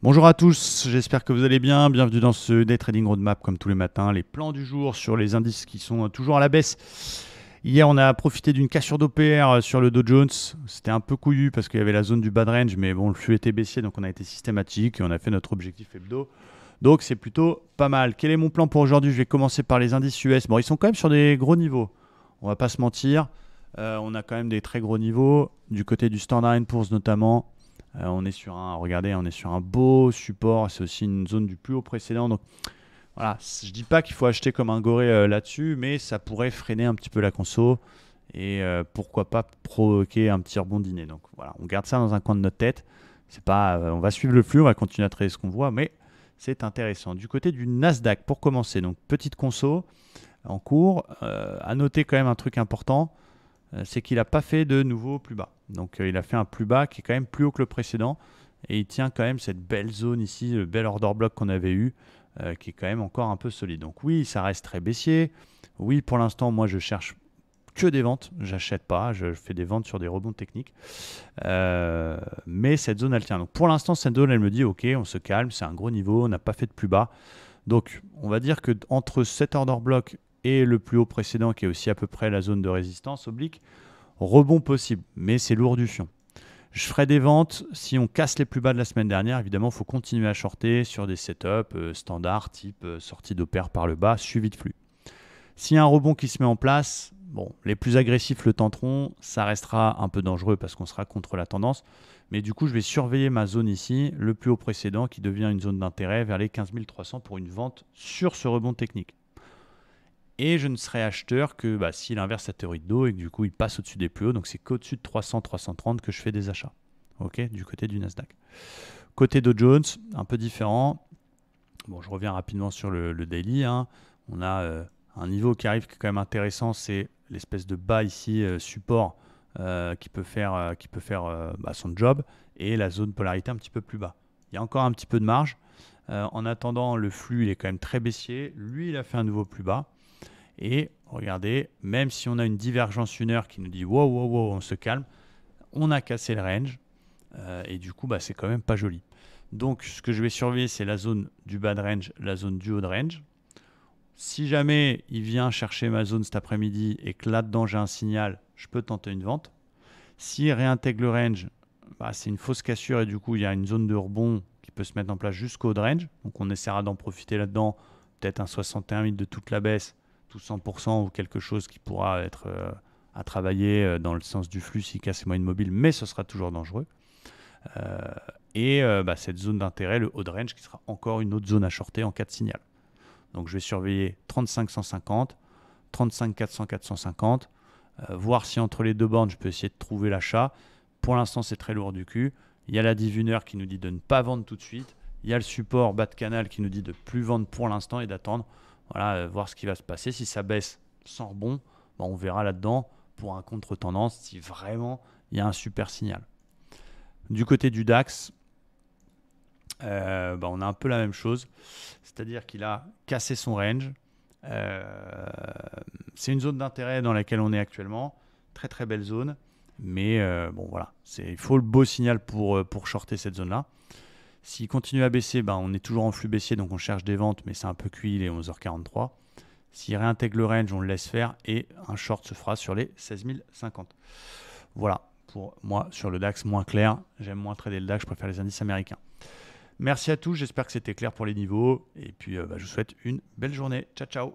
Bonjour à tous, j'espère que vous allez bien. Bienvenue dans ce Day Trading Roadmap comme tous les matins. Les plans du jour sur les indices qui sont toujours à la baisse. Hier, on a profité d'une cassure d'OPR sur le Dow Jones. C'était un peu couillu parce qu'il y avait la zone du bad range, mais bon, le flux était baissier, donc on a été systématique et on a fait notre objectif hebdo. Donc c'est plutôt pas mal. Quel est mon plan pour aujourd'hui? Je vais commencer par les indices US. Bon, ils sont quand même sur des gros niveaux. On va pas se mentir. On a quand même des très gros niveaux. Du côté du Standard & Poor's notamment. On est sur un, regardez, on est sur un beau support. C'est aussi une zone du plus haut précédent. Donc voilà, je dis pas qu'il faut acheter comme un goré là-dessus, mais ça pourrait freiner un petit peu la conso et pourquoi pas provoquer un petit rebondinet. Donc voilà, on garde ça dans un coin de notre tête. C'est pas, on va suivre le flux, on va continuer à trader ce qu'on voit, mais c'est intéressant. Du côté du Nasdaq, pour commencer, donc petite conso en cours. À noter quand même un truc important, c'est qu'il n'a pas fait de nouveau plus bas. Donc il a fait un plus bas qui est quand même plus haut que le précédent et il tient quand même cette belle zone ici, le bel order block qu'on avait eu, qui est quand même encore un peu solide. Donc oui, ça reste très baissier. Oui, pour l'instant, moi je cherche que des ventes, j'achète pas, je fais des ventes sur des rebonds techniques. Mais cette zone elle tient. Donc pour l'instant, cette zone elle me dit ok, on se calme, c'est un gros niveau, on n'a pas fait de plus bas. Donc on va dire que entre cet order block et le plus haut précédent, qui est aussi à peu près la zone de résistance oblique, rebond possible, mais c'est lourd du fion. Je ferai des ventes si on casse les plus bas de la semaine dernière. Évidemment, il faut continuer à shorter sur des setups standards, type sortie d'opère par le bas, suivi de flux. S'il y a un rebond qui se met en place, bon, les plus agressifs le tenteront, ça restera un peu dangereux parce qu'on sera contre la tendance. Mais du coup, je vais surveiller ma zone ici, le plus haut précédent qui devient une zone d'intérêt vers les 15 300 pour une vente sur ce rebond technique. Et je ne serai acheteur que s'il inverse sa théorie de dos et que du coup il passe au-dessus des plus hauts. Donc c'est qu'au-dessus de 300-330 que je fais des achats. Ok, du côté du Nasdaq. Côté Dow Jones, un peu différent. Bon, je reviens rapidement sur le daily. On a un niveau qui arrive qui est quand même intéressant. C'est l'espèce de bas ici, support, qui peut faire son job. Et la zone polarité un petit peu plus bas. Il y a encore un petit peu de marge. En attendant, le flux il est quand même très baissier. Lui, il a fait un nouveau plus bas. Et regardez, même si on a une divergence 1 heure qui nous dit wow, wow, wow, on se calme, on a cassé le range et du coup, c'est quand même pas joli. Donc, ce que je vais surveiller, c'est la zone du bad range, la zone du haut de range. Si jamais il vient chercher ma zone cet après-midi et que là-dedans j'ai un signal, je peux tenter une vente. S'il réintègre le range, c'est une fausse cassure et du coup, il y a une zone de rebond qui peut se mettre en place jusqu'au haut de range. Donc, on essaiera d'en profiter là-dedans, peut-être un 61 000 de toute la baisse, tout 100% ou quelque chose qui pourra être à travailler dans le sens du flux s'il casse les moyennes mobiles, mais ce sera toujours dangereux. Cette zone d'intérêt, le haut de range, qui sera encore une autre zone à shorter en cas de signal. Donc je vais surveiller 35 150, 35 400 450, voir si entre les deux bornes je peux essayer de trouver l'achat. Pour l'instant c'est très lourd du cul. Il y a la div 1 heure qui nous dit de ne pas vendre tout de suite. Il y a le support bas de canal qui nous dit de plus vendre pour l'instant et d'attendre. Voilà, voir ce qui va se passer. Si ça baisse sans rebond, on verra là-dedans pour un contre-tendance si vraiment il y a un super signal. Du côté du DAX, on a un peu la même chose. C'est-à-dire qu'il a cassé son range. C'est une zone d'intérêt dans laquelle on est actuellement. Très très belle zone. Mais il faut le beau signal pour shorter cette zone-là. S'il continue à baisser, on est toujours en flux baissier, donc on cherche des ventes, mais c'est un peu cuit, il est 11h43. S'il réintègre le range, on le laisse faire et un short se fera sur les 16 050. Voilà, pour moi, sur le DAX, moins clair. J'aime moins trader le DAX, je préfère les indices américains. Merci à tous, j'espère que c'était clair pour les niveaux. Et puis, je vous souhaite une belle journée. Ciao, ciao.